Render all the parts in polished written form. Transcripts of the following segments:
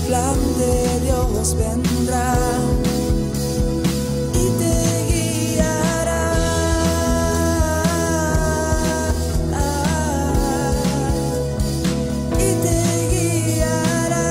plan de Dios vendrá y te guiará. Y te guiará.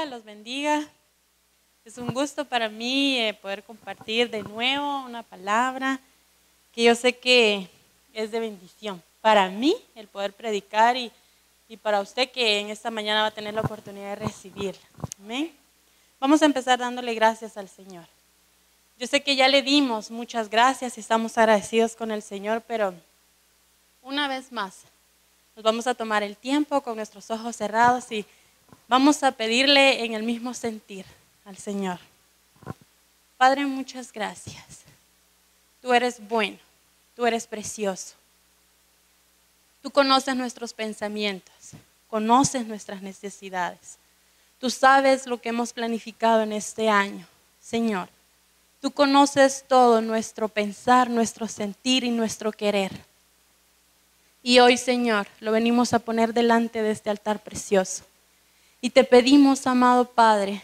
los bendiga. Es un gusto para mí poder compartir de nuevo una palabra que yo sé que es de bendición. Para mí, el poder predicar y para usted que en esta mañana va a tener la oportunidad de recibirla. Amén. Vamos a empezar dándole gracias al Señor. Yo sé que ya le dimos muchas gracias y estamos agradecidos con el Señor, pero una vez más, nos vamos a tomar el tiempo con nuestros ojos cerrados y vamos a pedirle en el mismo sentir al Señor. Padre, muchas gracias. Tú eres bueno, tú eres precioso. Tú conoces nuestros pensamientos, conoces nuestras necesidades. Tú sabes lo que hemos planificado en este año, Señor. Tú conoces todo nuestro pensar, nuestro sentir y nuestro querer. Y hoy, Señor, lo venimos a poner delante de este altar precioso. Y te pedimos, amado Padre,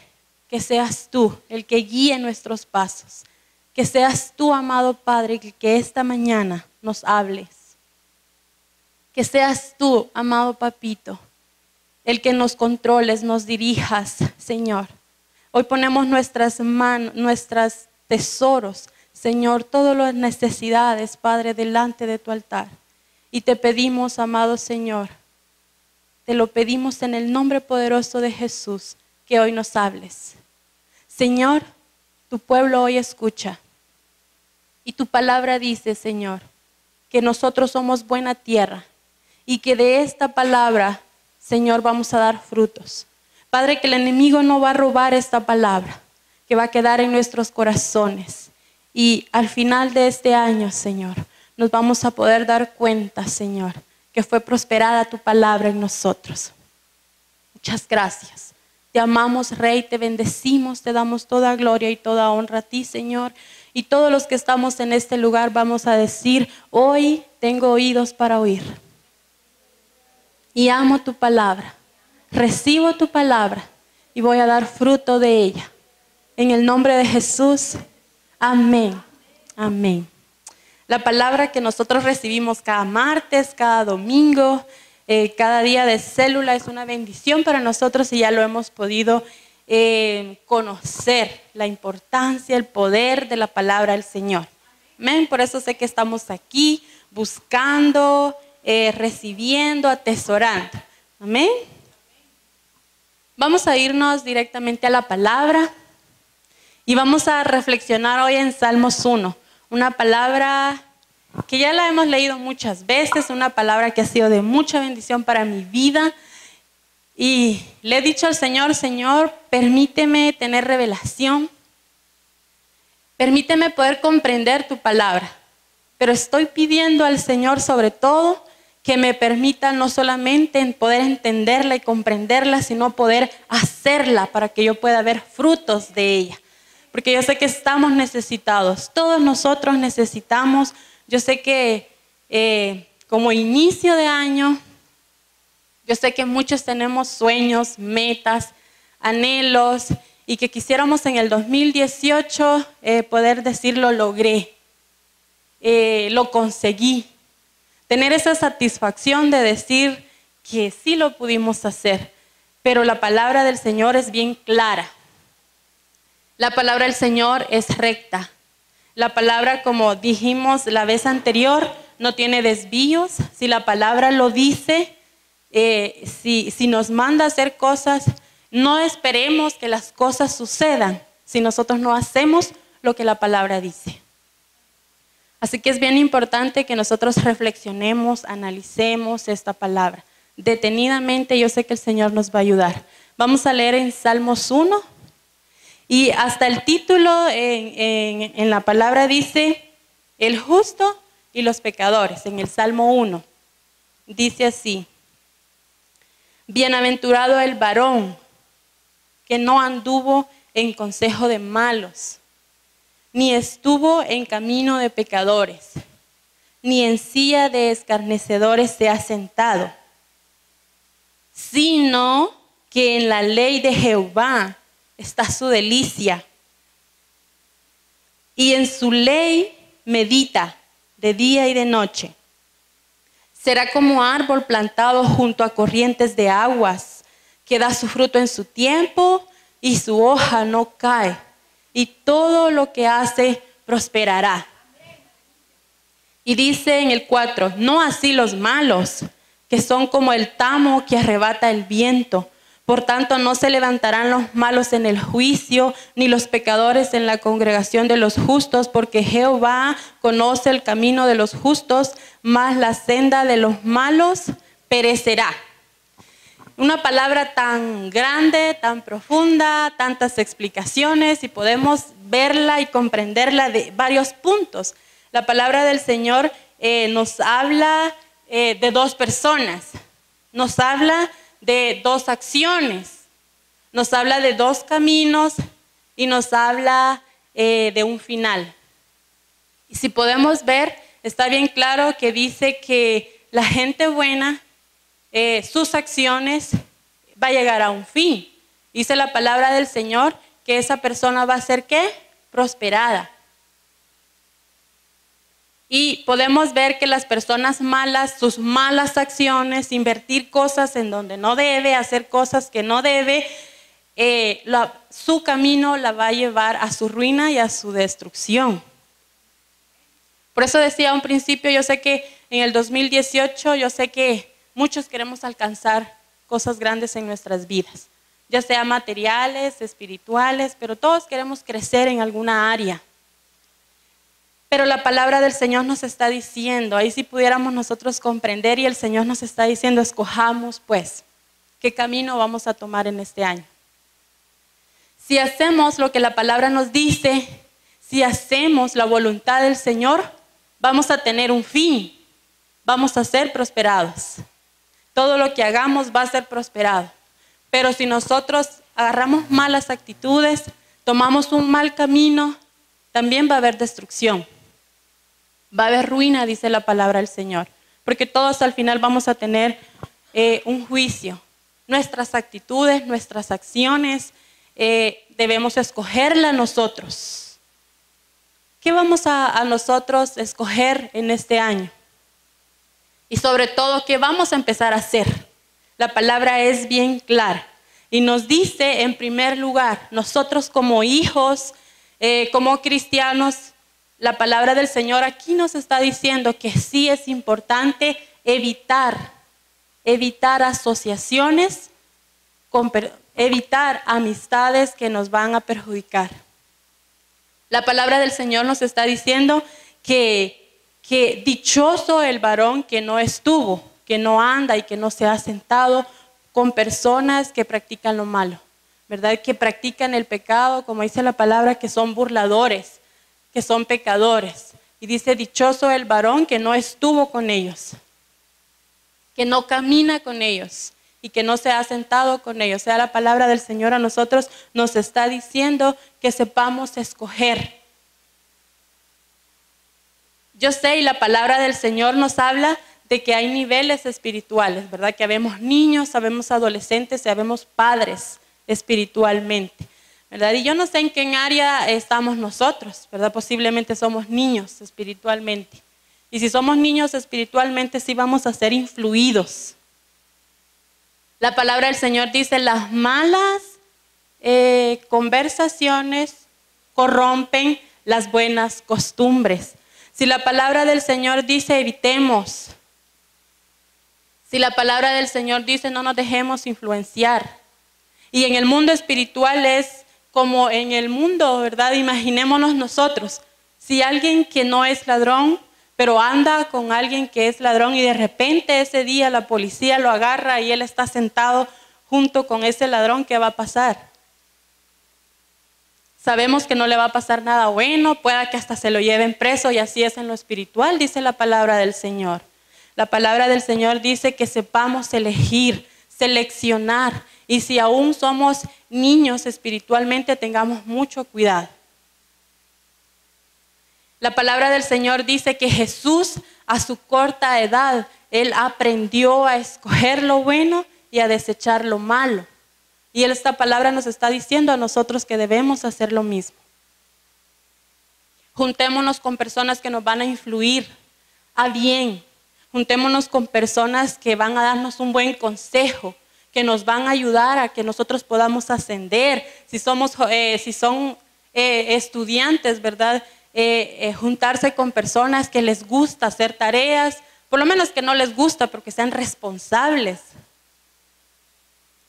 que seas tú el que guíe nuestros pasos. Que seas tú, amado Padre, que esta mañana nos hables. Que seas tú, amado Papito, el que nos controles, nos dirijas, Señor. Hoy ponemos nuestras manos, nuestros tesoros, Señor, todas las necesidades, Padre, delante de tu altar. Y te pedimos, amado Señor, te lo pedimos en el nombre poderoso de Jesús, que hoy nos hables. Señor, tu pueblo hoy escucha. Y tu palabra dice, Señor, que nosotros somos buena tierra y que de esta palabra, Señor, vamos a dar frutos. Padre, que el enemigo no va a robar esta palabra, que va a quedar en nuestros corazones. Y al final de este año, Señor, nos vamos a poder dar cuenta, Señor, que fue prosperada tu palabra en nosotros. Muchas gracias. Te amamos, Rey, te bendecimos, te damos toda gloria y toda honra a ti, Señor. Y todos los que estamos en este lugar vamos a decir, hoy tengo oídos para oír. Y amo tu palabra, recibo tu palabra y voy a dar fruto de ella. En el nombre de Jesús, amén, amén. La palabra que nosotros recibimos cada martes, cada domingo, cada día de célula es una bendición para nosotros y ya lo hemos podido conocer, la importancia, el poder de la palabra del Señor. Amén, por eso sé que estamos aquí buscando, recibiendo, atesorando. Amén. Vamos a irnos directamente a la palabra y vamos a reflexionar hoy en Salmos 1. Una palabra que ya la hemos leído muchas veces, una palabra que ha sido de mucha bendición para mi vida. Y le he dicho al Señor, Señor, permíteme tener revelación, permíteme poder comprender tu palabra. Pero estoy pidiendo al Señor sobre todo que me permita no solamente poder entenderla y comprenderla, sino poder hacerla para que yo pueda ver frutos de ella. Porque yo sé que estamos necesitados, todos nosotros necesitamos. Yo sé que como inicio de año, yo sé que muchos tenemos sueños, metas, anhelos y que quisiéramos en el 2018 poder decir lo logré, lo conseguí. Tener esa satisfacción de decir que sí lo pudimos hacer, pero la palabra del Señor es bien clara. La palabra del Señor es recta. La palabra, como dijimos la vez anterior, no tiene desvíos. Si la palabra lo dice, si nos manda a hacer cosas, no esperemos que las cosas sucedan si nosotros no hacemos lo que la palabra dice. Así que es bien importante que nosotros reflexionemos, analicemos esta palabra. Detenidamente, yo sé que el Señor nos va a ayudar. Vamos a leer en Salmos 1. Y hasta el título en la palabra dice, el justo y los pecadores, en el Salmo 1. Dice así, bienaventurado el varón que no anduvo en consejo de malos, ni estuvo en camino de pecadores, ni en silla de escarnecedores se ha sentado, sino que en la ley de Jehová está su delicia, y en su ley medita de día y de noche. Será como árbol plantado junto a corrientes de aguas, que da su fruto en su tiempo y su hoja no cae, y todo lo que hace prosperará. Y dice en el 4, no así los malos, que son como el tamo que arrebata el viento. Por tanto, no se levantarán los malos en el juicio, ni los pecadores en la congregación de los justos, porque Jehová conoce el camino de los justos, mas la senda de los malos perecerá. Una palabra tan grande, tan profunda, tantas explicaciones, y podemos verla y comprenderla de varios puntos. La palabra del Señor nos habla de dos personas, nos habla de dos acciones, nos habla de dos caminos y nos habla de un final. Y si podemos ver, está bien claro que dice que la gente buena, sus acciones va a llegar a un fin. Dice la palabra del Señor que esa persona va a ser ¿qué? Prosperada. Y podemos ver que las personas malas, sus malas acciones, invertir cosas en donde no debe, hacer cosas que no debe, su camino la va a llevar a su ruina y a su destrucción. Por eso decía a un principio, yo sé que en el 2018, yo sé que muchos queremos alcanzar cosas grandes en nuestras vidas, ya sea materiales, espirituales, pero todos queremos crecer en alguna área. Pero la palabra del Señor nos está diciendo, ahí si pudiéramos nosotros comprender, y el Señor nos está diciendo, escojamos pues, ¿qué camino vamos a tomar en este año? Si hacemos lo que la palabra nos dice, si hacemos la voluntad del Señor, vamos a tener un fin, vamos a ser prosperados. Todo lo que hagamos va a ser prosperado. Pero si nosotros agarramos malas actitudes, tomamos un mal camino, también va a haber destrucción. Va a haber ruina, dice la palabra del Señor. Porque todos al final vamos a tener un juicio. Nuestras actitudes, nuestras acciones, debemos escogerlas nosotros. ¿Qué vamos a nosotros escoger en este año? Y sobre todo, ¿qué vamos a empezar a hacer? La palabra es bien clara. Y nos dice, en primer lugar, nosotros como hijos, como cristianos, la palabra del Señor aquí nos está diciendo que sí es importante evitar asociaciones, evitar amistades que nos van a perjudicar. La palabra del Señor nos está diciendo que dichoso el varón que no estuvo, que no anda y que no se ha sentado con personas que practican lo malo, ¿verdad? Que practican el pecado, como dice la palabra, que son burladores, que son pecadores. Y dice, dichoso el varón que no estuvo con ellos, que no camina con ellos y que no se ha sentado con ellos. O sea, la palabra del Señor a nosotros nos está diciendo que sepamos escoger. Yo sé, y la palabra del Señor nos habla de que hay niveles espirituales, ¿verdad? Que habemos niños, sabemos adolescentes, sabemos padres espiritualmente, ¿verdad? Y yo no sé en qué área estamos nosotros, ¿verdad? Posiblemente somos niños espiritualmente. Y si somos niños espiritualmente, sí vamos a ser influidos. La palabra del Señor dice, las malas conversaciones corrompen las buenas costumbres. Si la palabra del Señor dice, evitemos. Si la palabra del Señor dice, no nos dejemos influenciar. Y en el mundo espiritual es como en el mundo, ¿verdad? Imaginémonos nosotros. Si alguien que no es ladrón, pero anda con alguien que es ladrón y de repente ese día la policía lo agarra y él está sentado junto con ese ladrón, ¿qué va a pasar? Sabemos que no le va a pasar nada bueno, pueda que hasta se lo lleven preso, y así es en lo espiritual, dice la palabra del Señor. La palabra del Señor dice que sepamos elegir, seleccionar, y si aún somos niños espiritualmente, tengamos mucho cuidado. La palabra del Señor dice que Jesús a su corta edad, Él aprendió a escoger lo bueno y a desechar lo malo. Y esta palabra nos está diciendo a nosotros que debemos hacer lo mismo. Juntémonos con personas que nos van a influir a bien. Juntémonos con personas que van a darnos un buen consejo, que nos van a ayudar a que nosotros podamos ascender. Si son estudiantes, ¿verdad? Juntarse con personas que les gusta hacer tareas, por lo menos que no les gusta, pero que sean responsables.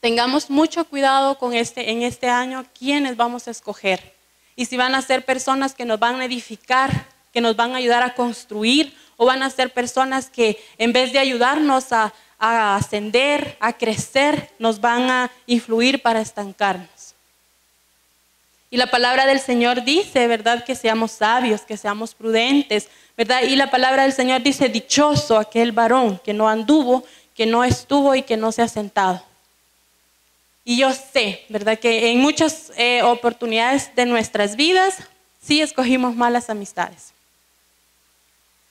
tengamos mucho cuidado en este año quiénes vamos a escoger. Y si van a ser personas que nos van a edificar, que nos van a ayudar a construir, o van a ser personas que en vez de ayudarnos a ascender, a crecer, nos van a influir para estancarnos. Y la palabra del Señor dice, ¿verdad? Que seamos sabios, que seamos prudentes, ¿verdad? Y la palabra del Señor dice, dichoso aquel varón que no anduvo, que no estuvo y que no se ha sentado. Y yo sé, ¿verdad? Que en muchas oportunidades de nuestras vidas, sí escogimos malas amistades.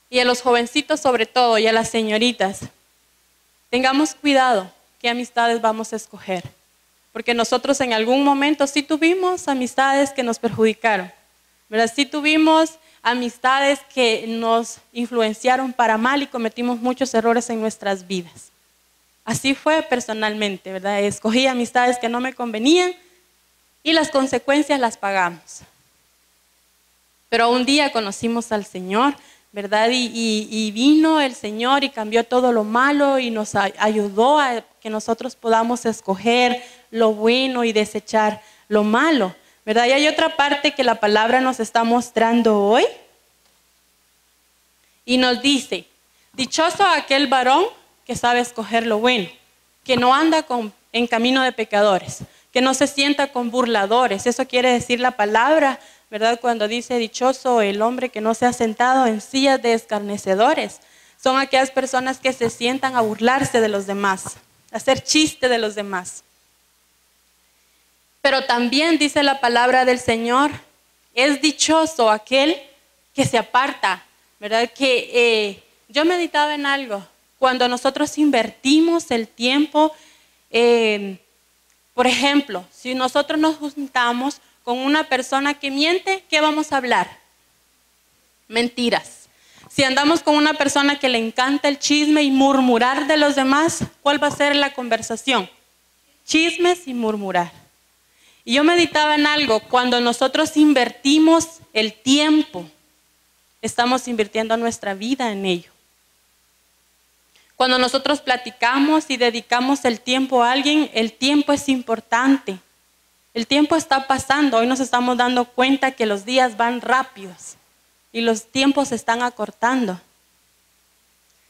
Y a los jovencitos sobre todo, y a las señoritas, tengamos cuidado qué amistades vamos a escoger. Porque nosotros en algún momento sí tuvimos amistades que nos perjudicaron, ¿verdad? Sí tuvimos amistades que nos influenciaron para mal y cometimos muchos errores en nuestras vidas. Así fue personalmente, ¿verdad? Escogí amistades que no me convenían y las consecuencias las pagamos. Pero un día conocimos al Señor, ¿verdad? Y vino el Señor y cambió todo lo malo y nos ayudó a que nosotros podamos escoger lo bueno y desechar lo malo, ¿verdad? Y hay otra parte que la palabra nos está mostrando hoy y nos dice, dichoso aquel varón que sabe escoger lo bueno, que no anda en camino de pecadores, que no se sienta con burladores. Eso quiere decir la palabra, ¿verdad? Cuando dice dichoso el hombre que no se ha sentado en sillas de escarnecedores. Son aquellas personas que se sientan a burlarse de los demás, a hacer chiste de los demás. Pero también dice la palabra del Señor, es dichoso aquel que se aparta, ¿verdad? Que yo meditaba en algo, cuando nosotros invertimos el tiempo, por ejemplo, si nosotros nos juntamos con una persona que miente, ¿qué vamos a hablar? Mentiras. Si andamos con una persona que le encanta el chisme y murmurar de los demás, ¿cuál va a ser la conversación? Chismes y murmurar. Y yo meditaba en algo, cuando nosotros invertimos el tiempo, estamos invirtiendo nuestra vida en ello. Cuando nosotros platicamos y dedicamos el tiempo a alguien, el tiempo es importante. El tiempo está pasando, hoy nos estamos dando cuenta que los días van rápidos y los tiempos se están acortando.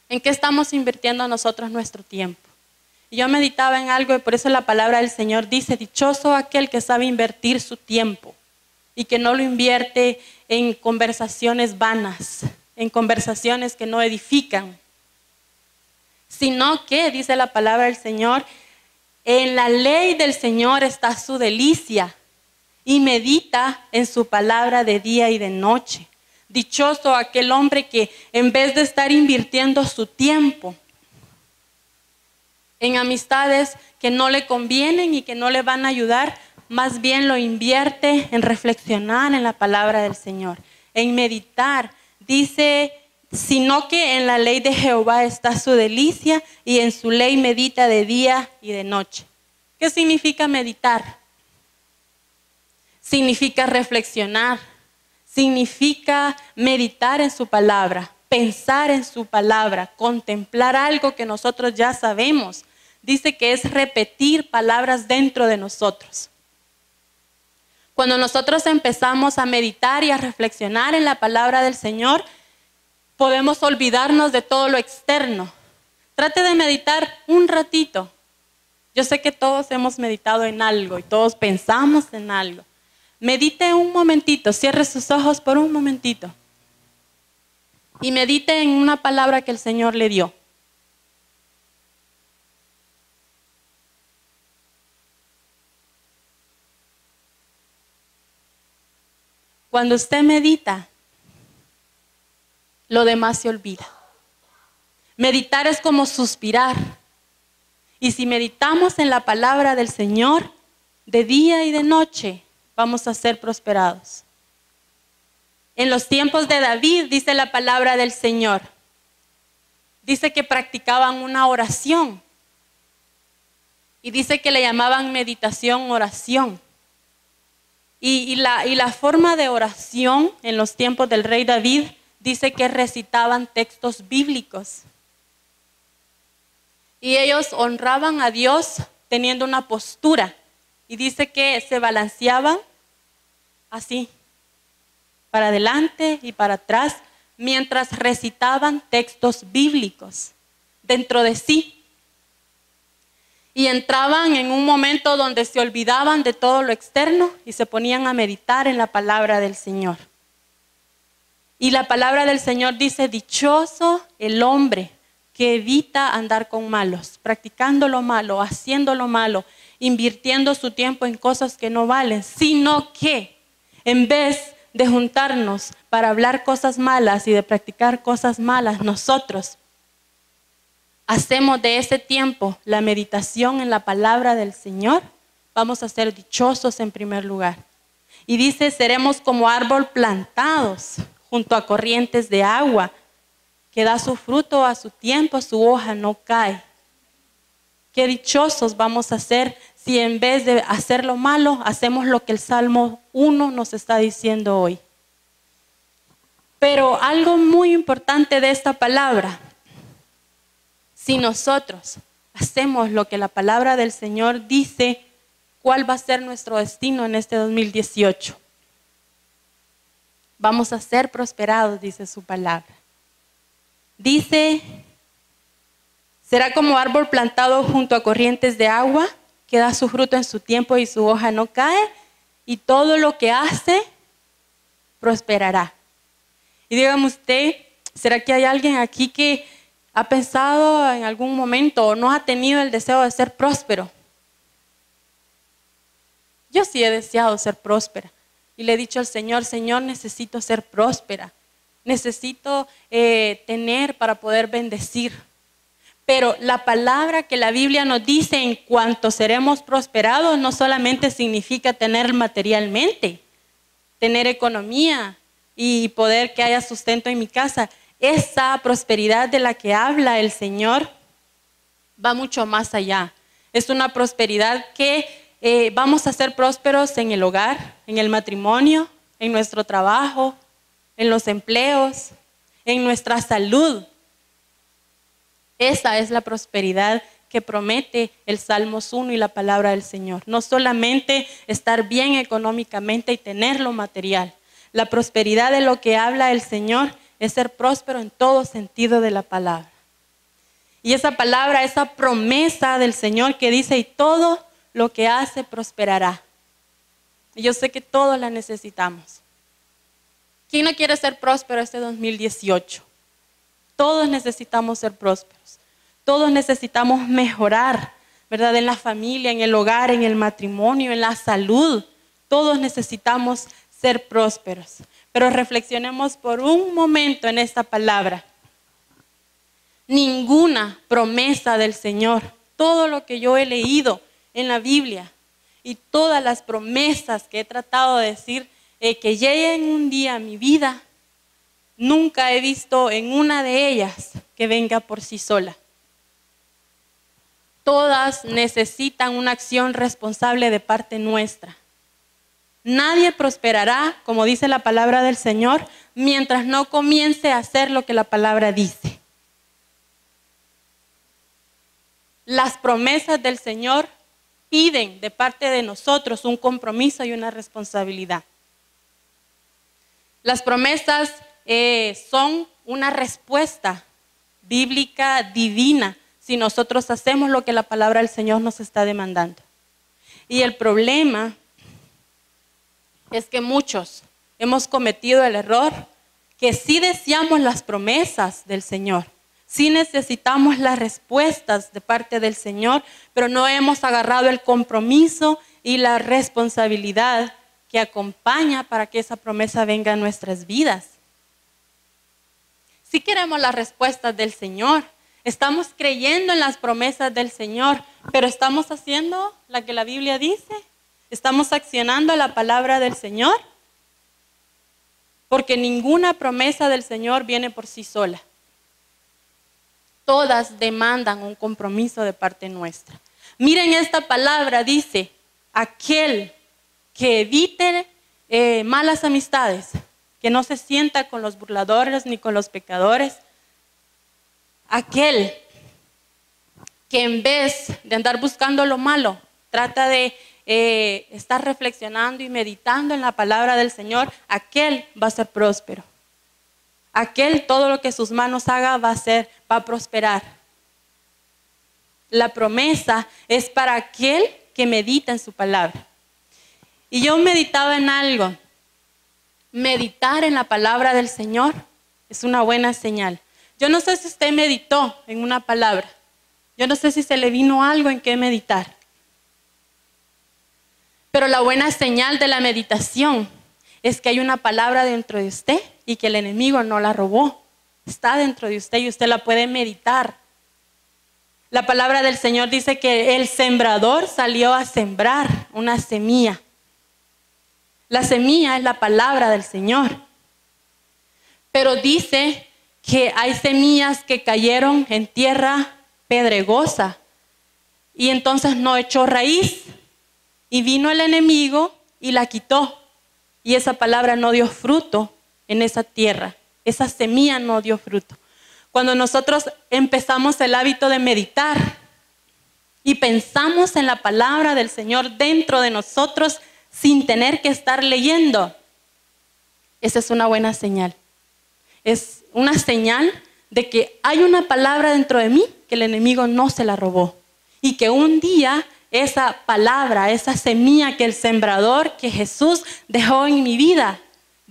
¿En qué estamos invirtiendo nosotros nuestro tiempo? Y yo meditaba en algo y por eso la palabra del Señor dice, dichoso aquel que sabe invertir su tiempo y que no lo invierte en conversaciones vanas, en conversaciones que no edifican, sino que, dice la palabra del Señor, en la ley del Señor está su delicia y medita en su palabra de día y de noche. Dichoso aquel hombre que en vez de estar invirtiendo su tiempo en amistades que no le convienen y que no le van a ayudar, más bien lo invierte en reflexionar en la palabra del Señor, en meditar. Dice, sino que en la ley de Jehová está su delicia y en su ley medita de día y de noche. ¿Qué significa meditar? Significa reflexionar, significa meditar en su palabra, pensar en su palabra, contemplar algo que nosotros ya sabemos. Dice que es repetir palabras dentro de nosotros. Cuando nosotros empezamos a meditar y a reflexionar en la palabra del Señor, podemos olvidarnos de todo lo externo. Trate de meditar un ratito. Yo sé que todos hemos meditado en algo y todos pensamos en algo. Medite un momentito, cierre sus ojos por un momentito y medite en una palabra que el Señor le dio. Cuando usted medita, lo demás se olvida. Meditar es como suspirar. Y si meditamos en la palabra del Señor, de día y de noche, vamos a ser prosperados. En los tiempos de David, dice la palabra del Señor, dice que practicaban una oración. Y dice que le llamaban meditación, oración. Y la forma de oración en los tiempos del rey David dice que recitaban textos bíblicos. Y ellos honraban a Dios teniendo una postura. Y dice que se balanceaban así, para adelante y para atrás, mientras recitaban textos bíblicos dentro de sí. Y entraban en un momento donde se olvidaban de todo lo externo y se ponían a meditar en la palabra del Señor. Y la palabra del Señor dice, dichoso el hombre que evita andar con malos, practicando lo malo, haciendo lo malo, invirtiendo su tiempo en cosas que no valen, sino que en vez de juntarnos para hablar cosas malas y de practicar cosas malas, nosotros hacemos de ese tiempo la meditación en la palabra del Señor, vamos a ser dichosos en primer lugar. Y dice, seremos como árbol plantados junto a corrientes de agua, que da su fruto a su tiempo, su hoja no cae. Qué dichosos vamos a ser si en vez de hacer lo malo, hacemos lo que el Salmo 1 nos está diciendo hoy. Pero algo muy importante de esta palabra, si nosotros hacemos lo que la palabra del Señor dice, ¿cuál va a ser nuestro destino en este 2018? Vamos a ser prosperados, dice su palabra. Dice, será como árbol plantado junto a corrientes de agua, que da su fruto en su tiempo y su hoja no cae, y todo lo que hace prosperará. Y dígame usted, ¿será que hay alguien aquí que ha pensado en algún momento o no ha tenido el deseo de ser próspero? Yo sí he deseado ser próspera y le he dicho al Señor, Señor, necesito ser próspera, necesito tener para poder bendecir. Pero la palabra que la Biblia nos dice en cuanto seremos prosperados no solamente significa tener materialmente, tener economía y poder que haya sustento en mi casa. Esa prosperidad de la que habla el Señor va mucho más allá. Es una prosperidad que vamos a ser prósperos en el hogar, en el matrimonio, en nuestro trabajo, en los empleos, en nuestra salud. Esa es la prosperidad que promete el Salmos 1 y la palabra del Señor. No solamente estar bien económicamente y tener lo material. La prosperidad de lo que habla el Señor es ser próspero en todo sentido de la palabra. Y esa palabra, esa promesa del Señor que dice, y todo lo que hace prosperará. Y yo sé que todos la necesitamos. ¿Quién no quiere ser próspero este 2018? Todos necesitamos ser prósperos. Todos necesitamos mejorar, ¿verdad? En la familia, en el hogar, en el matrimonio, en la salud. Todos necesitamos ser prósperos. Pero reflexionemos por un momento en esta palabra. Ninguna promesa del Señor, todo lo que yo he leído en la Biblia y todas las promesas que he tratado de decir que lleguen un día a mi vida, nunca he visto en una de ellas que venga por sí sola. Todas necesitan una acción responsable de parte nuestra. Nadie prosperará, como dice la palabra del Señor, mientras no comience a hacer lo que la palabra dice. Las promesas del Señor piden de parte de nosotros un compromiso y una responsabilidad. Las promesas son una respuesta bíblica divina si nosotros hacemos lo que la palabra del Señor nos está demandando. Y el problema es que muchos hemos cometido el error que sí deseamos las promesas del Señor, sí necesitamos las respuestas de parte del Señor, pero no hemos agarrado el compromiso y la responsabilidad que acompaña para que esa promesa venga a nuestras vidas. Sí queremos las respuestas del Señor, estamos creyendo en las promesas del Señor, pero ¿estamos haciendo la que la Biblia dice? ¿Estamos accionando la palabra del Señor? Porque ninguna promesa del Señor viene por sí sola. Todas demandan un compromiso de parte nuestra. Miren esta palabra, dice, aquel que evite malas amistades, que no se sienta con los burladores ni con los pecadores, aquel que en vez de andar buscando lo malo. Trata de estar reflexionando y meditando en la palabra del Señor. Aquel va a ser próspero. Aquel, todo lo que sus manos haga va a prosperar. La promesa es para aquel que medita en su palabra. Y yo meditaba en algo. Meditar en la palabra del Señor es una buena señal. Yo no sé si usted meditó en una palabra. Yo no sé si se le vino algo en qué meditar. Pero la buena señal de la meditación es que hay una palabra dentro de usted y que el enemigo no la robó. Está dentro de usted y usted la puede meditar. La palabra del Señor dice que el sembrador salió a sembrar una semilla. La semilla es la palabra del Señor. Pero dice que hay semillas que cayeron en tierra pedregosa y entonces no echó raíz. Y vino el enemigo y la quitó. Y esa palabra no dio fruto en esa tierra. Esa semilla no dio fruto. Cuando nosotros empezamos el hábito de meditar y pensamos en la palabra del Señor dentro de nosotros sin tener que estar leyendo, esa es una buena señal. Es una señal de que hay una palabra dentro de mí que el enemigo no se la robó. Y que un día esa palabra, esa semilla que el sembrador, que Jesús dejó en mi vida,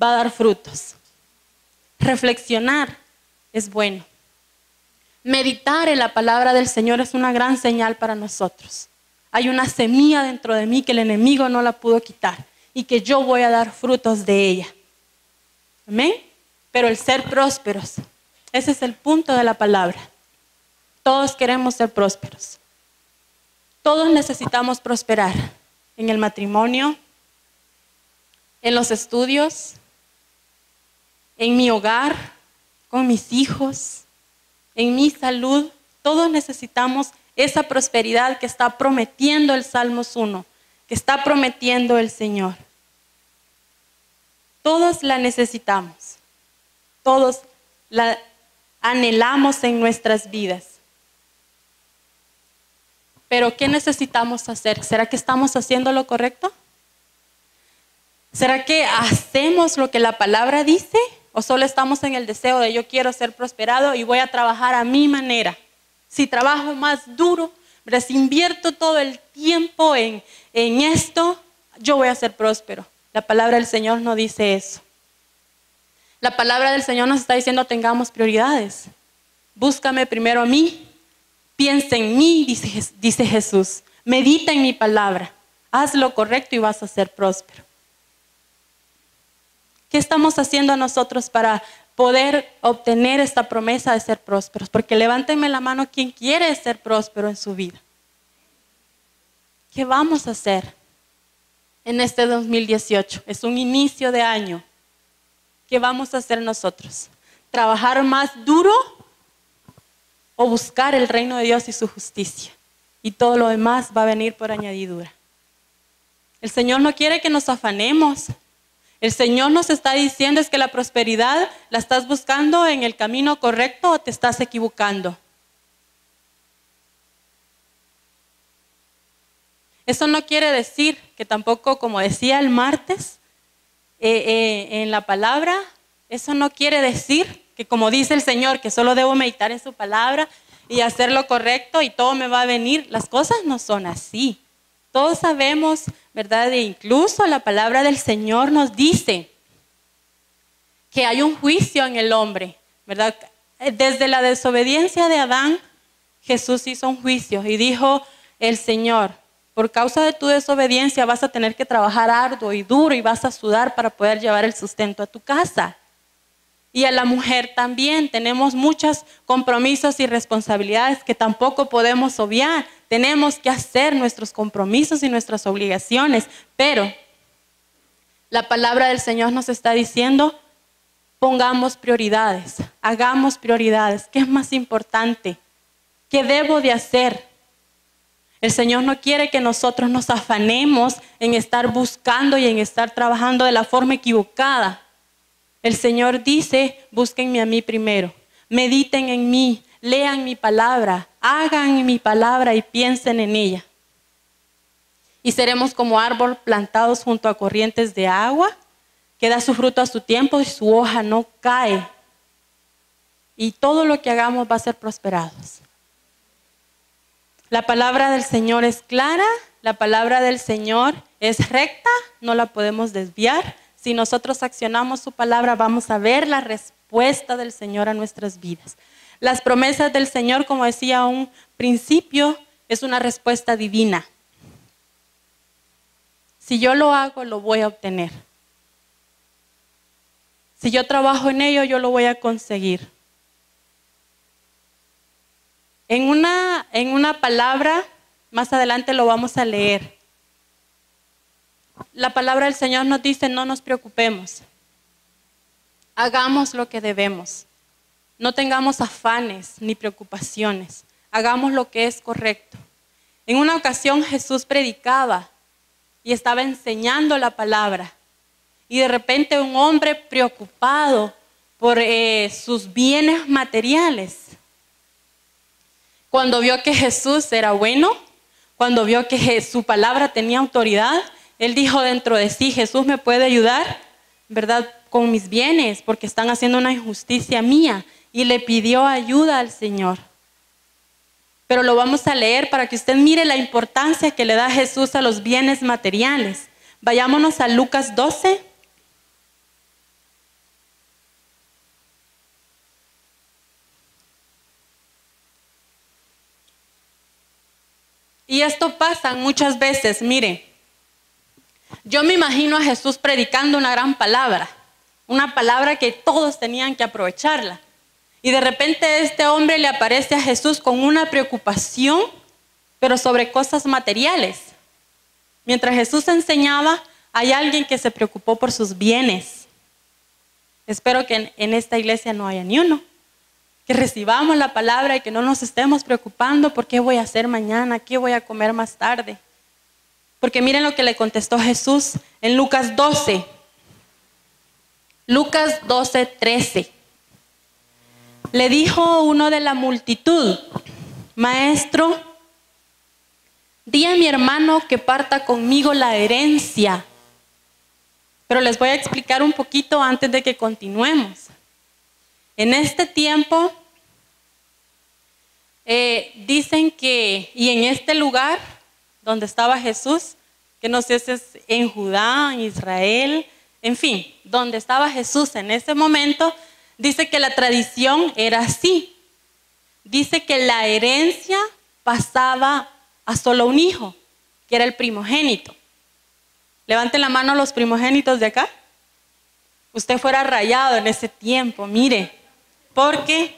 va a dar frutos. Reflexionar es bueno. Meditar en la palabra del Señor es una gran señal para nosotros. Hay una semilla dentro de mí que el enemigo no la pudo quitar y que yo voy a dar frutos de ella. Amén. Pero el ser prósperos, ese es el punto de la palabra. Todos queremos ser prósperos. Todos necesitamos prosperar en el matrimonio, en los estudios, en mi hogar, con mis hijos, en mi salud. Todos necesitamos esa prosperidad que está prometiendo el Salmos 1, que está prometiendo el Señor. Todos la necesitamos. Todos la anhelamos en nuestras vidas. Pero ¿qué necesitamos hacer? ¿Será que estamos haciendo lo correcto? ¿Será que hacemos lo que la palabra dice? ¿O solo estamos en el deseo de yo quiero ser prosperado y voy a trabajar a mi manera? Si trabajo más duro, si invierto todo el tiempo en esto, yo voy a ser próspero. La palabra del Señor no dice eso. La palabra del Señor nos está diciendo tengamos prioridades. Búscame primero a mí. Piensa en mí, dice Jesús. Medita en mi palabra. Haz lo correcto y vas a ser próspero. ¿Qué estamos haciendo nosotros para poder obtener esta promesa de ser prósperos? Porque levántenme la mano quien quiere ser próspero en su vida. ¿Qué vamos a hacer en este 2018? Es un inicio de año. ¿Qué vamos a hacer nosotros? ¿Trabajar más duro o buscar el reino de Dios y su justicia? Y todo lo demás va a venir por añadidura. El Señor no quiere que nos afanemos. El Señor nos está diciendo es que la prosperidad la estás buscando en el camino correcto o te estás equivocando. Eso no quiere decir que tampoco, como decía el martes en la palabra, eso no quiere decir que como dice el Señor, que solo debo meditar en su palabra y hacer lo correcto y todo me va a venir. Las cosas no son así. Todos sabemos, ¿verdad? E incluso la palabra del Señor nos dice que hay un juicio en el hombre, ¿verdad? Desde la desobediencia de Adán, Jesús hizo un juicio y dijo el Señor, por causa de tu desobediencia vas a tener que trabajar arduo y duro y vas a sudar para poder llevar el sustento a tu casa. Y a la mujer también tenemos muchos compromisos y responsabilidades que tampoco podemos obviar. Tenemos que hacer nuestros compromisos y nuestras obligaciones, pero la palabra del Señor nos está diciendo, pongamos prioridades, hagamos prioridades. ¿Qué es más importante? ¿Qué debo de hacer? El Señor no quiere que nosotros nos afanemos en estar buscando y en estar trabajando de la forma equivocada. El Señor dice, búsquenme a mí primero, mediten en mí, lean mi palabra, hagan mi palabra y piensen en ella. Y seremos como árbol plantados junto a corrientes de agua, que da su fruto a su tiempo y su hoja no cae. Y todo lo que hagamos va a ser prosperados. La palabra del Señor es clara, la palabra del Señor es recta, no la podemos desviar. Si nosotros accionamos su palabra, vamos a ver la respuesta del Señor a nuestras vidas. Las promesas del Señor, como decía a un principio, es una respuesta divina. Si yo lo hago, lo voy a obtener. Si yo trabajo en ello, yo lo voy a conseguir. En una palabra, más adelante lo vamos a leer. La palabra del Señor nos dice, no nos preocupemos. Hagamos lo que debemos. No tengamos afanes ni preocupaciones. Hagamos lo que es correcto. En una ocasión Jesús predicaba y estaba enseñando la palabra. Y de repente un hombre preocupado por sus bienes materiales, cuando vio que Jesús era bueno, cuando vio que su palabra tenía autoridad, él dijo dentro de sí, Jesús me puede ayudar, ¿verdad?, con mis bienes, porque están haciendo una injusticia mía. Y le pidió ayuda al Señor. Pero lo vamos a leer para que usted mire la importancia que le da Jesús a los bienes materiales. Vayámonos a Lucas 12. Y esto pasa muchas veces, mire. Yo me imagino a Jesús predicando una gran palabra, una palabra que todos tenían que aprovecharla. Y de repente este hombre le aparece a Jesús con una preocupación, pero sobre cosas materiales. Mientras Jesús enseñaba, hay alguien que se preocupó por sus bienes. Espero que en esta iglesia no haya ni uno. Que recibamos la palabra y que no nos estemos preocupando por qué voy a hacer mañana, qué voy a comer más tarde. Porque miren lo que le contestó Jesús en Lucas 12. Lucas 12, 13. Le dijo uno de la multitud, Maestro, di a mi hermano que parta conmigo la herencia. Pero les voy a explicar un poquito antes de que continuemos. En este tiempo, dicen que, y en este lugar donde estaba Jesús, que no sé si es en Judá, en Israel, en fin, donde estaba Jesús en ese momento, dice que la tradición era así. Dice que la herencia pasaba a solo un hijo, que era el primogénito. Levanten la mano los primogénitos de acá. Usted fuera rayado en ese tiempo, mire, porque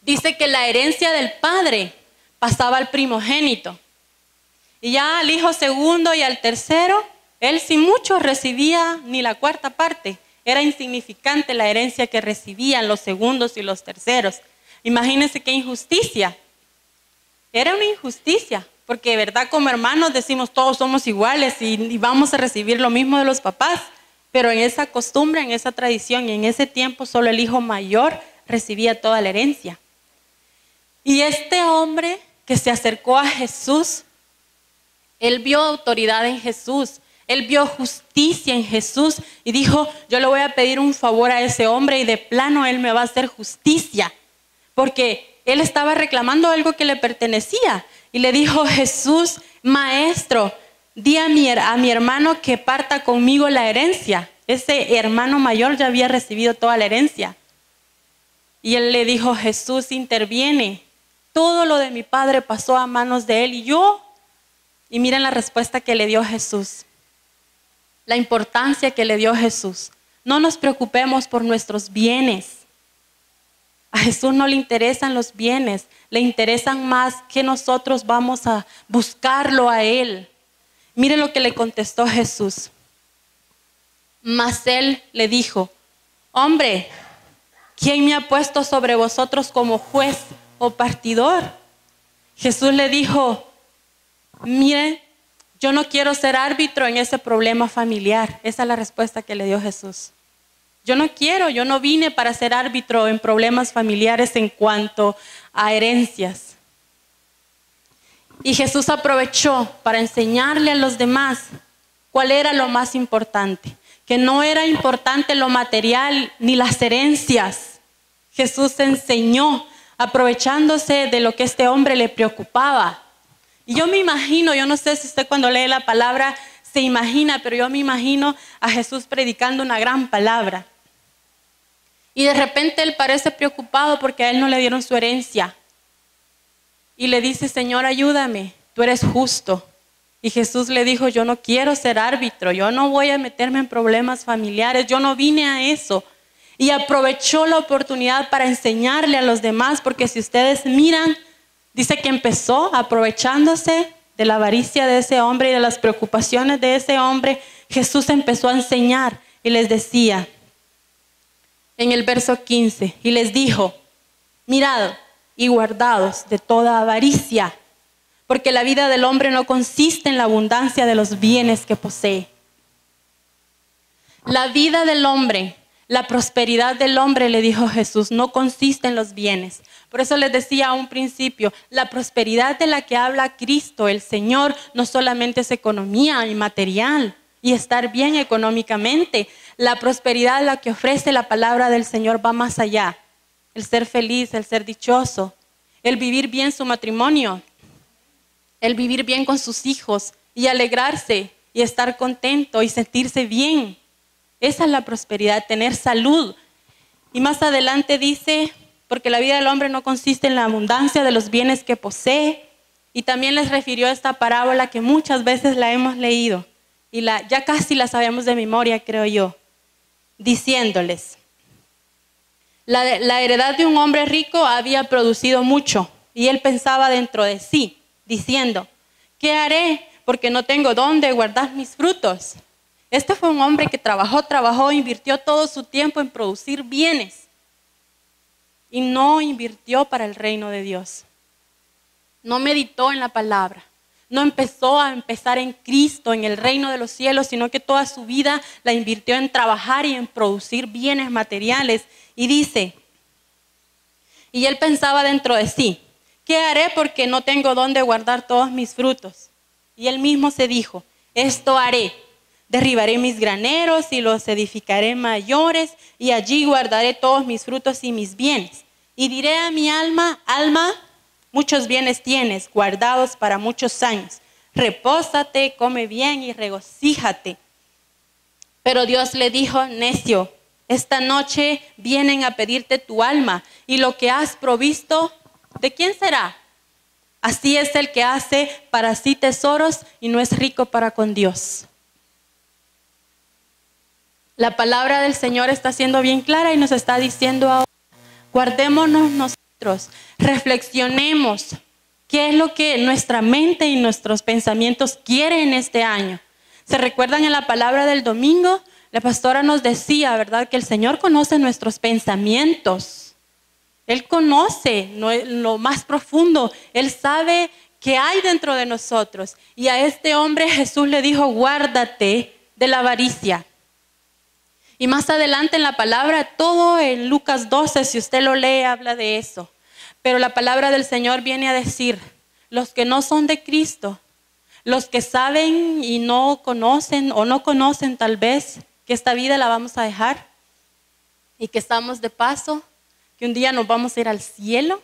dice que la herencia del padre pasaba al primogénito. Y ya al hijo segundo y al tercero, él sin mucho recibía ni la cuarta parte. Era insignificante la herencia que recibían los segundos y los terceros. Imagínense qué injusticia. Era una injusticia, porque de verdad como hermanos decimos todos somos iguales y vamos a recibir lo mismo de los papás. Pero en esa costumbre, en esa tradición y en ese tiempo solo el hijo mayor recibía toda la herencia. Y este hombre que se acercó a Jesús, él vio autoridad en Jesús. Él vio justicia en Jesús y dijo, yo le voy a pedir un favor a ese hombre y de plano él me va a hacer justicia. Porque él estaba reclamando algo que le pertenecía. Y le dijo, Jesús, Maestro, di a mi hermano que parta conmigo la herencia. Ese hermano mayor ya había recibido toda la herencia. Y él le dijo, Jesús, interviene. Todo lo de mi padre pasó a manos de él y yo. Y miren la respuesta que le dio Jesús. La importancia que le dio Jesús. No nos preocupemos por nuestros bienes. A Jesús no le interesan los bienes, le interesan más que nosotros vamos a buscarlo a Él. Miren lo que le contestó Jesús. Mas Él le dijo, hombre, ¿quién me ha puesto sobre vosotros como juez o partidor? Jesús le dijo, mire, yo no quiero ser árbitro en ese problema familiar. Esa es la respuesta que le dio Jesús. Yo no vine para ser árbitro en problemas familiares en cuanto a herencias. Y Jesús aprovechó para enseñarle a los demás cuál era lo más importante, que no era importante lo material ni las herencias. Jesús enseñó aprovechándose de lo que este hombre le preocupaba. Y yo me imagino, yo no sé si usted cuando lee la palabra se imagina, pero yo me imagino a Jesús predicando una gran palabra. Y de repente él parece preocupado porque a él no le dieron su herencia. Y le dice, Señor, ayúdame, tú eres justo. Y Jesús le dijo, yo no quiero ser árbitro, yo no voy a meterme en problemas familiares, yo no vine a eso. Y aprovechó la oportunidad para enseñarle a los demás, porque si ustedes miran, dice que empezó aprovechándose de la avaricia de ese hombre y de las preocupaciones de ese hombre. Jesús empezó a enseñar y les decía, en el verso 15, y les dijo, mirad y guardaos de toda avaricia, porque la vida del hombre no consiste en la abundancia de los bienes que posee. La vida del hombre, la prosperidad del hombre, le dijo Jesús, no consiste en los bienes. Por eso les decía a un principio, la prosperidad de la que habla Cristo, el Señor, no solamente es economía y material y estar bien económicamente. La prosperidad, la que ofrece la palabra del Señor, va más allá. El ser feliz, el ser dichoso, el vivir bien su matrimonio, el vivir bien con sus hijos y alegrarse y estar contento y sentirse bien. Esa es la prosperidad, tener salud. Y más adelante dice, porque la vida del hombre no consiste en la abundancia de los bienes que posee. Y también les refirió a esta parábola que muchas veces la hemos leído y ya casi la sabemos de memoria, creo yo, diciéndoles, la heredad de un hombre rico había producido mucho y él pensaba dentro de sí, diciendo, ¿qué haré? Porque no tengo dónde guardar mis frutos. Este fue un hombre que trabajó, invirtió todo su tiempo en producir bienes y no invirtió para el reino de Dios. No meditó en la palabra, no empezó a empezar en Cristo, en el reino de los cielos, sino que toda su vida la invirtió en trabajar y en producir bienes materiales. Y dice, y él pensaba dentro de sí, ¿qué haré porque no tengo dónde guardar todos mis frutos? Y él mismo se dijo, esto haré. Derribaré mis graneros y los edificaré mayores, y allí guardaré todos mis frutos y mis bienes. Y diré a mi alma, alma, muchos bienes tienes, guardados para muchos años. Repósate, come bien y regocíjate. Pero Dios le dijo, necio, esta noche vienen a pedirte tu alma, y lo que has provisto, ¿de quién será? Así es el que hace para sí tesoros y no es rico para con Dios. La palabra del Señor está siendo bien clara y nos está diciendo ahora, guardémonos nosotros, reflexionemos qué es lo que nuestra mente y nuestros pensamientos quieren en este año. ¿Se recuerdan en la palabra del domingo? La pastora nos decía, ¿verdad? Que el Señor conoce nuestros pensamientos. Él conoce lo más profundo. Él sabe qué hay dentro de nosotros. Y a este hombre Jesús le dijo, guárdate de la avaricia. Y más adelante en la palabra, todo en Lucas 12, si usted lo lee, habla de eso. Pero la palabra del Señor viene a decir, los que no son de Cristo, los que saben y no conocen o no conocen tal vez que esta vida la vamos a dejar y que estamos de paso, que un día nos vamos a ir al cielo,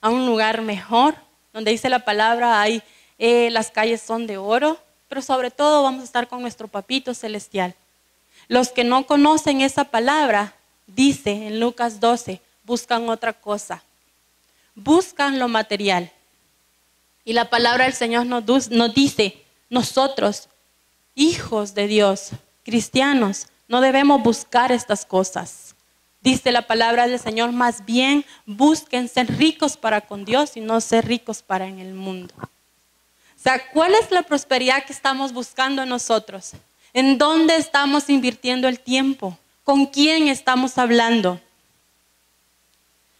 a un lugar mejor, donde dice la palabra, las calles son de oro, pero sobre todo vamos a estar con nuestro papito celestial. Los que no conocen esa palabra, dice en Lucas 12, buscan otra cosa. Buscan lo material. Y la palabra del Señor nos dice, nosotros, hijos de Dios, cristianos, no debemos buscar estas cosas. Dice la palabra del Señor, más bien busquen ser ricos para con Dios y no ser ricos para en el mundo. O sea, ¿cuál es la prosperidad que estamos buscando nosotros? ¿En dónde estamos invirtiendo el tiempo? ¿Con quién estamos hablando?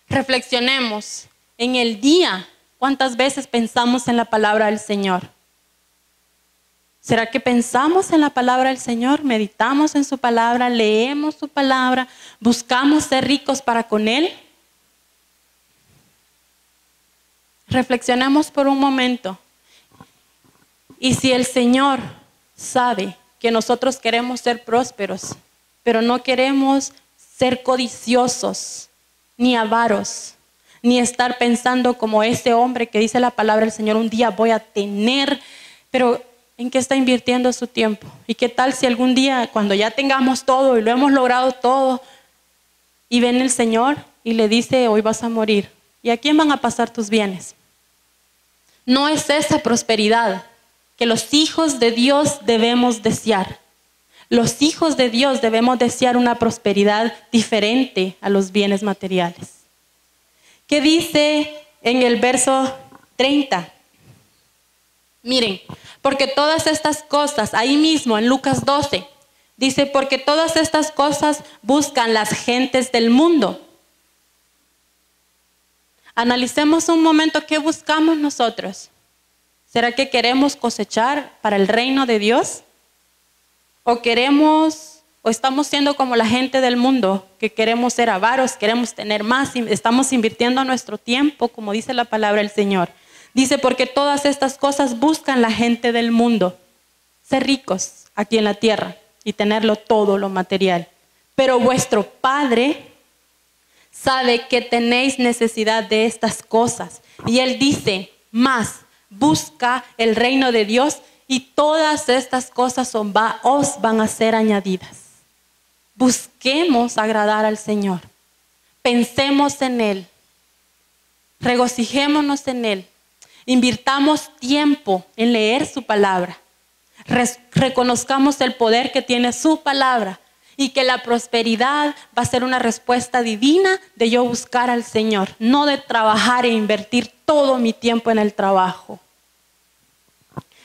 Reflexionemos en el día. ¿Cuántas veces pensamos en la palabra del Señor? ¿Será que pensamos en la palabra del Señor? ¿Meditamos en su palabra? ¿Leemos su palabra? ¿Buscamos ser ricos para con Él? Reflexionemos por un momento. Y si el Señor sabe que nosotros queremos ser prósperos, pero no queremos ser codiciosos, ni avaros, ni estar pensando como ese hombre que dice la palabra del Señor, un día voy a tener, pero ¿en qué está invirtiendo su tiempo? ¿Y qué tal si algún día, cuando ya tengamos todo y lo hemos logrado todo, y ven el Señor y le dice, hoy vas a morir? ¿Y a quién van a pasar tus bienes? No es esa prosperidad que los hijos de Dios debemos desear. Los hijos de Dios debemos desear una prosperidad diferente a los bienes materiales. ¿Qué dice en el verso 30? Miren, porque todas estas cosas, ahí mismo en Lucas 12, dice, porque todas estas cosas buscan las gentes del mundo. Analicemos un momento qué buscamos nosotros. ¿Será que queremos cosechar para el reino de Dios? ¿O estamos siendo como la gente del mundo, que queremos ser avaros, queremos tener más, estamos invirtiendo nuestro tiempo, como dice la palabra del Señor? Dice, porque todas estas cosas buscan la gente del mundo, ser ricos aquí en la tierra y tenerlo todo lo material. Pero vuestro Padre sabe que tenéis necesidad de estas cosas. Y Él dice, más, busca el reino de Dios y todas estas cosas os van a ser añadidas. Busquemos agradar al Señor. Pensemos en Él. Regocijémonos en Él. Invirtamos tiempo en leer su palabra. Reconozcamos el poder que tiene su palabra y que la prosperidad va a ser una respuesta divina de yo buscar al Señor, no de trabajar e invertir todo mi tiempo en el trabajo.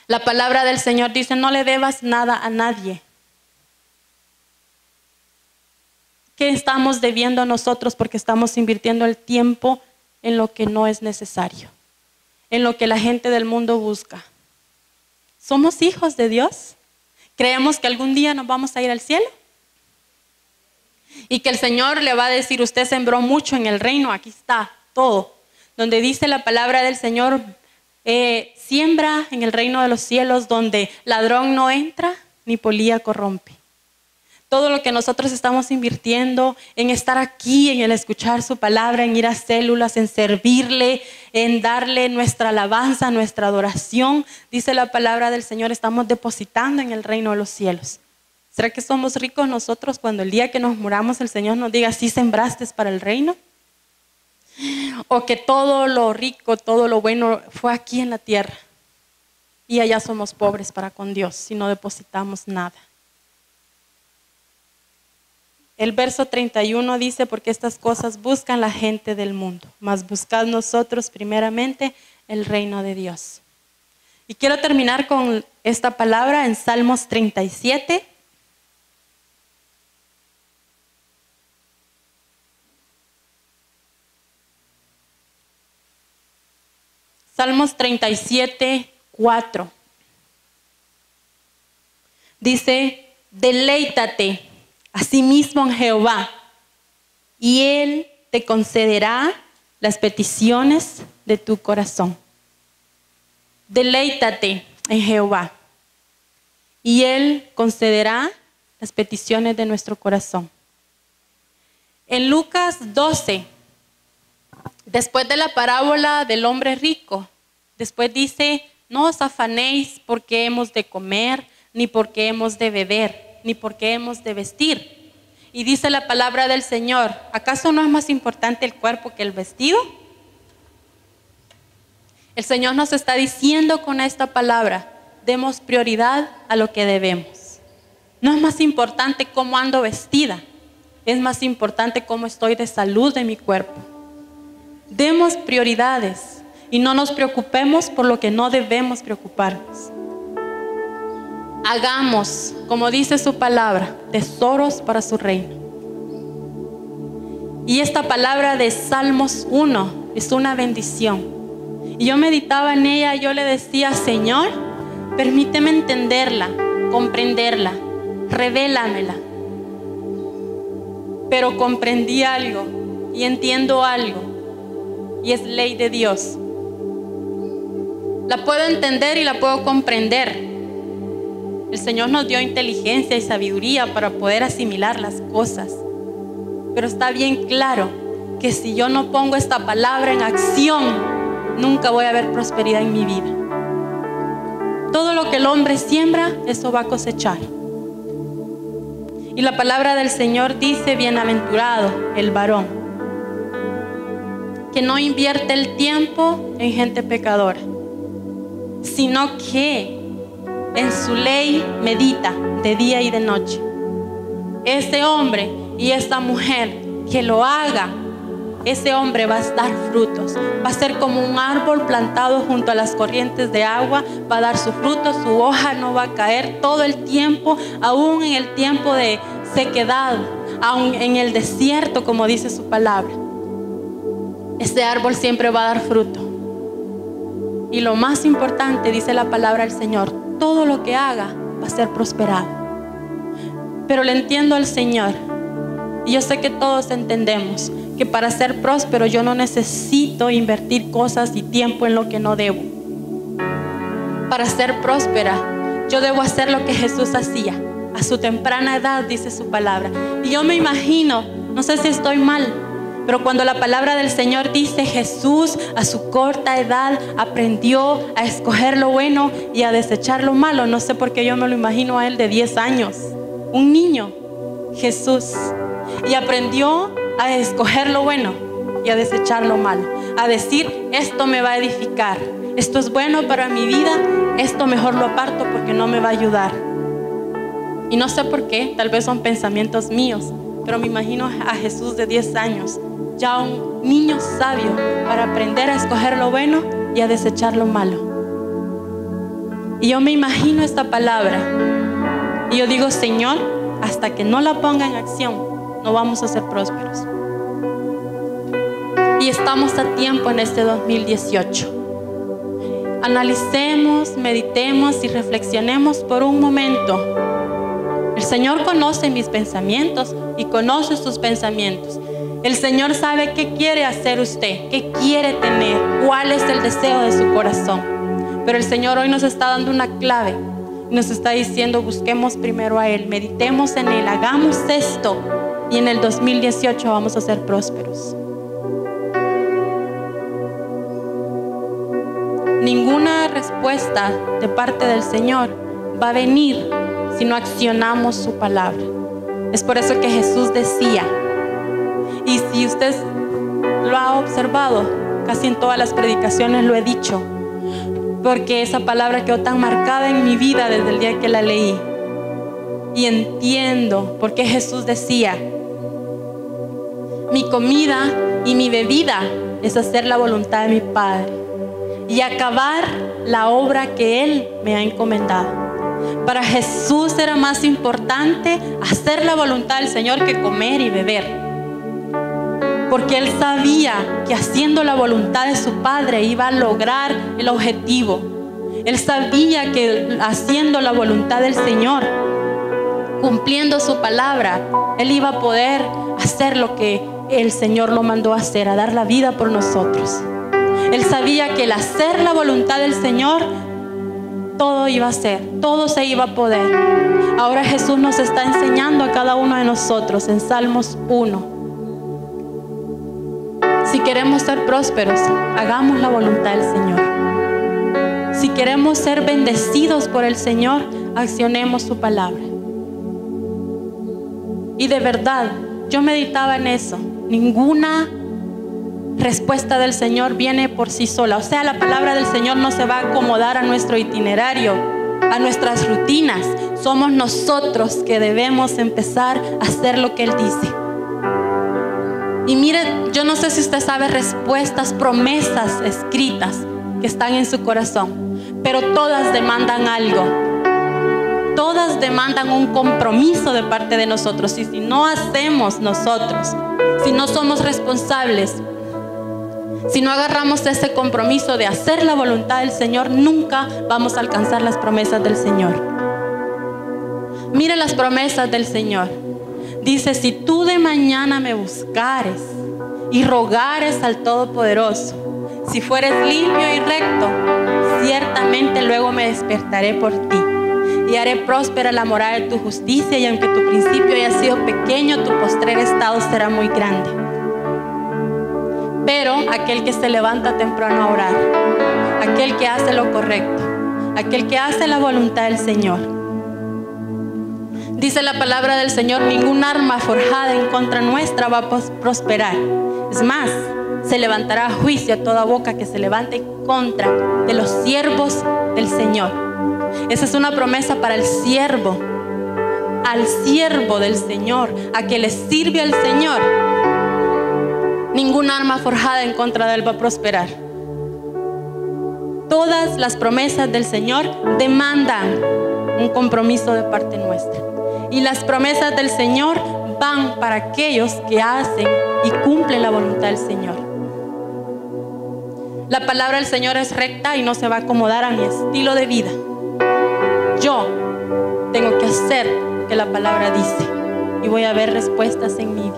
La palabra del Señor dice, no le debas nada a nadie. ¿Qué estamos debiendo nosotros porque estamos invirtiendo el tiempo en lo que no es necesario? En lo que la gente del mundo busca. ¿Somos hijos de Dios? ¿Creemos que algún día nos vamos a ir al cielo? Y que el Señor le va a decir, usted sembró mucho en el reino, aquí está todo. Donde dice la palabra del Señor, siembra en el reino de los cielos donde ladrón no entra ni polilla corrompe. Todo lo que nosotros estamos invirtiendo en estar aquí, en el escuchar su palabra, en ir a células, en servirle, en darle nuestra alabanza, nuestra adoración, dice la palabra del Señor, estamos depositando en el reino de los cielos. ¿Será que somos ricos nosotros cuando el día que nos muramos el Señor nos diga, sí sembraste para el reino? O que todo lo rico, todo lo bueno fue aquí en la tierra y allá somos pobres para con Dios si no depositamos nada. El verso 31 dice, porque estas cosas buscan la gente del mundo, mas buscad nosotros primeramente el reino de Dios. Y quiero terminar con esta palabra en Salmos 37. Salmos 37, 4. Dice, deleítate asimismo en Jehová, y Él te concederá las peticiones de tu corazón. Deleítate en Jehová, y Él concederá las peticiones de nuestro corazón. En Lucas 12, después de la parábola del hombre rico, después dice, no os afanéis porque hemos de comer, ni porque hemos de beber, ni porque hemos de vestir. Y dice la palabra del Señor, ¿acaso no es más importante el cuerpo que el vestido? El Señor nos está diciendo con esta palabra, demos prioridad a lo que debemos. No es más importante cómo ando vestida, es más importante cómo estoy de salud de mi cuerpo. Demos prioridades y no nos preocupemos por lo que no debemos preocuparnos. Hagamos, como dice su palabra, tesoros para su reino. Y esta palabra de Salmos 1 es una bendición. Y yo meditaba en ella y yo le decía, Señor, permíteme entenderla, comprenderla, revélamela. Pero comprendí algo y entiendo algo, y es ley de Dios. La puedo entender y la puedo comprender. El Señor nos dio inteligencia y sabiduría para poder asimilar las cosas. Pero está bien claro que si yo no pongo esta palabra en acción, nunca voy a ver prosperidad en mi vida. Todo lo que el hombre siembra, eso va a cosechar. Y la palabra del Señor dice: bienaventurado el varón que no invierte el tiempo en gente pecadora, sino que en su ley medita de día y de noche. Ese hombre y esa mujer que lo haga, ese hombre va a dar frutos. Va a ser como un árbol plantado junto a las corrientes de agua. Va a dar su fruto, su hoja no va a caer todo el tiempo, aún en el tiempo de sequedad, aún en el desierto, como dice su palabra. Este árbol siempre va a dar fruto. Y lo más importante, dice la palabra del Señor, todo lo que haga va a ser prosperado. Pero le entiendo al Señor. Y yo sé que todos entendemos que para ser próspero yo no necesito invertir cosas y tiempo en lo que no debo. Para ser próspera yo debo hacer lo que Jesús hacía a su temprana edad, dice su palabra. Y yo me imagino, no sé si estoy mal, pero cuando la palabra del Señor dice: Jesús a su corta edad aprendió a escoger lo bueno y a desechar lo malo, no sé por qué yo me lo imagino a él de 10 años, un niño, Jesús. Y aprendió a escoger lo bueno y a desechar lo malo. A decir: esto me va a edificar, esto es bueno para mi vida, esto mejor lo aparto porque no me va a ayudar. Y no sé por qué, tal vez son pensamientos míos, pero me imagino a Jesús de 10 años, ya un niño sabio, para aprender a escoger lo bueno y a desechar lo malo. Y yo me imagino esta palabra y yo digo: Señor, hasta que no la ponga en acción, no vamos a ser prósperos. Y estamos a tiempo en este 2018. Analicemos, meditemos y reflexionemos por un momento. El Señor conoce mis pensamientos y conoce sus pensamientos. El Señor sabe qué quiere hacer usted, qué quiere tener, cuál es el deseo de su corazón. Pero el Señor hoy nos está dando una clave. Nos está diciendo: busquemos primero a Él, meditemos en Él, hagamos esto. Y en el 2018 vamos a ser prósperos. Ninguna respuesta de parte del Señor va a venir si no accionamos su palabra. Es por eso que Jesús decía, y si usted lo ha observado, casi en todas las predicaciones lo he dicho, porque esa palabra quedó tan marcada en mi vida desde el día que la leí. Y entiendo por qué Jesús decía: mi comida y mi bebida es hacer la voluntad de mi Padre y acabar la obra que Él me ha encomendado. Para Jesús era más importante hacer la voluntad del Señor que comer y beber, porque Él sabía que haciendo la voluntad de su Padre iba a lograr el objetivo. Él sabía que haciendo la voluntad del Señor, cumpliendo su palabra, Él iba a poder hacer lo que el Señor lo mandó a hacer, a dar la vida por nosotros. Él sabía que el hacer la voluntad del Señor, todo iba a ser, todo se iba a poder. Ahora Jesús nos está enseñando a cada uno de nosotros en Salmos 1. Si queremos ser prósperos, hagamos la voluntad del Señor. Si queremos ser bendecidos por el Señor, accionemos su palabra. Y de verdad, yo meditaba en eso. Ninguna respuesta del Señor viene por sí sola. O sea, la palabra del Señor no se va a acomodar a nuestro itinerario, a nuestras rutinas. Somos nosotros que debemos empezar a hacer lo que Él dice. Y mire, yo no sé si usted sabe respuestas, promesas escritas que están en su corazón, pero todas demandan algo. Todas demandan un compromiso de parte de nosotros. Y si no hacemos nosotros, si no somos responsables, Si no agarramos ese compromiso de hacer la voluntad del Señor, nunca vamos a alcanzar las promesas del Señor. Mire las promesas del Señor. Dice, si tú de mañana me buscares y rogares al Todopoderoso, si fueres limpio y recto, ciertamente luego me despertaré por ti y haré próspera la morada de tu justicia, y aunque tu principio haya sido pequeño, tu postrer estado será muy grande. Pero aquel que se levanta temprano a orar, aquel que hace lo correcto, aquel que hace la voluntad del Señor, dice la palabra del Señor, ningún arma forjada en contra nuestra va a prosperar. Es más, se levantará a juicio a toda boca que se levante en contra de los siervos del Señor. Esa es una promesa para el siervo, al siervo del Señor, a que le sirve al Señor. Ningún arma forjada en contra de él va a prosperar. Todas las promesas del Señor demandan un compromiso de parte nuestra. Y las promesas del Señor van para aquellos que hacen y cumplen la voluntad del Señor. La palabra del Señor es recta y no se va a acomodar a mi estilo de vida. Yo tengo que hacer lo que la palabra dice y voy a ver respuestas en mi vida.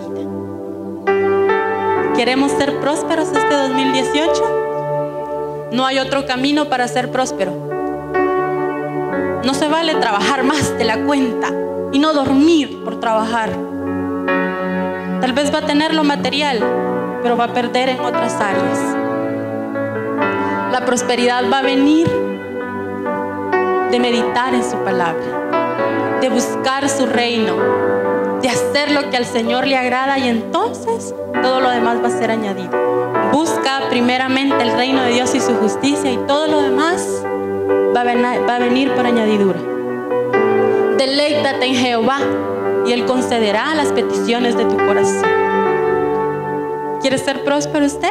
¿Queremos ser prósperos este 2018? No hay otro camino para ser próspero. No se vale trabajar más de la cuenta y no dormir por trabajar. Tal vez va a tener lo material, pero va a perder en otras áreas. La prosperidad va a venir de meditar en su palabra, de buscar su reino, de hacer lo que al Señor le agrada, y entonces todo lo demás va a ser añadido. Busca primeramente el reino de Dios y su justicia, y todo lo demás va a venir por añadidura. Deleítate en Jehová y Él concederá las peticiones de tu corazón. ¿Quiere ser próspero usted?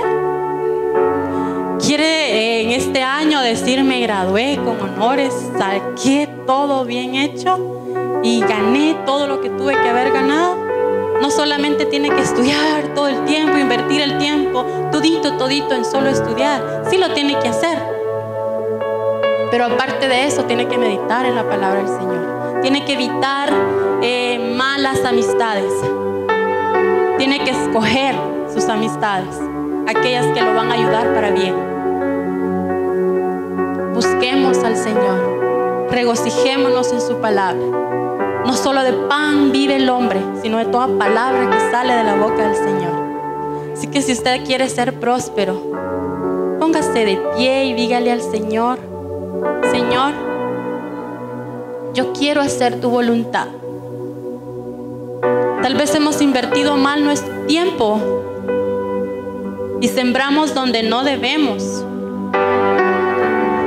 ¿Quiere en este año decir, me gradué con honores, saqué todo bien hecho y gané todo lo que tuve que haber ganado? No solamente tiene que estudiar todo el tiempo, invertir el tiempo, todito en solo estudiar. Sí lo tiene que hacer. Pero aparte de eso, tiene que meditar en la palabra del Señor. Tiene que evitar malas amistades. Tiene que escoger sus amistades, aquellas que lo van a ayudar para bien. Busquemos al Señor, regocijémonos en su palabra. No solo de pan vive el hombre, sino de toda palabra que sale de la boca del Señor. Así que si usted quiere ser próspero, póngase de pie y dígale al Señor, Señor, yo quiero hacer tu voluntad. Tal vez hemos invertido mal nuestro tiempo y sembramos donde no debemos.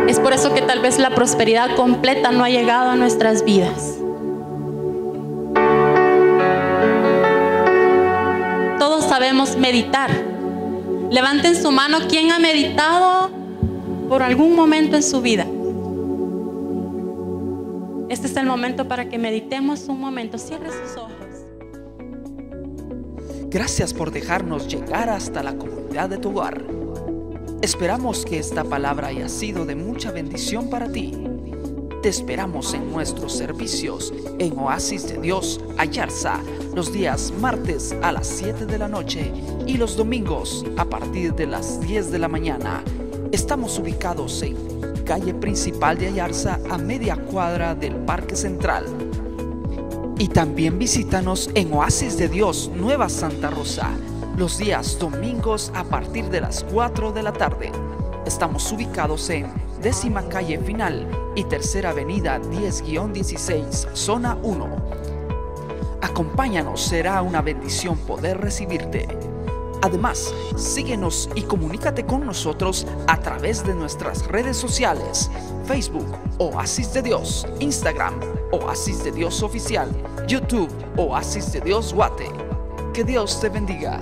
Es por eso que tal vez la prosperidad completa no ha llegado a nuestras vidas. Todos sabemos meditar. Levanten su mano, ¿quién ha meditado por algún momento en su vida? Este es el momento para que meditemos un momento. Cierre sus ojos. Gracias por dejarnos llegar hasta la comunidad de tu hogar. Esperamos que esta palabra haya sido de mucha bendición para ti. Te esperamos en nuestros servicios en Oasis de Dios, Ayarza, los días martes a las 7 de la noche y los domingos a partir de las 10 de la mañana. Estamos ubicados en calle principal de Ayarza, a media cuadra del Parque Central. Y también visítanos en Oasis de Dios, Nueva Santa Rosa, los días domingos a partir de las 4 de la tarde. Estamos ubicados en 10ª calle final y 3ª avenida 10-16, zona 1. Acompáñanos, será una bendición poder recibirte. Además, síguenos y comunícate con nosotros a través de nuestras redes sociales: Facebook, Oasis de Dios, Instagram, Oasis de Dios Oficial, YouTube, Oasis de Dios Guate. Que Dios te bendiga.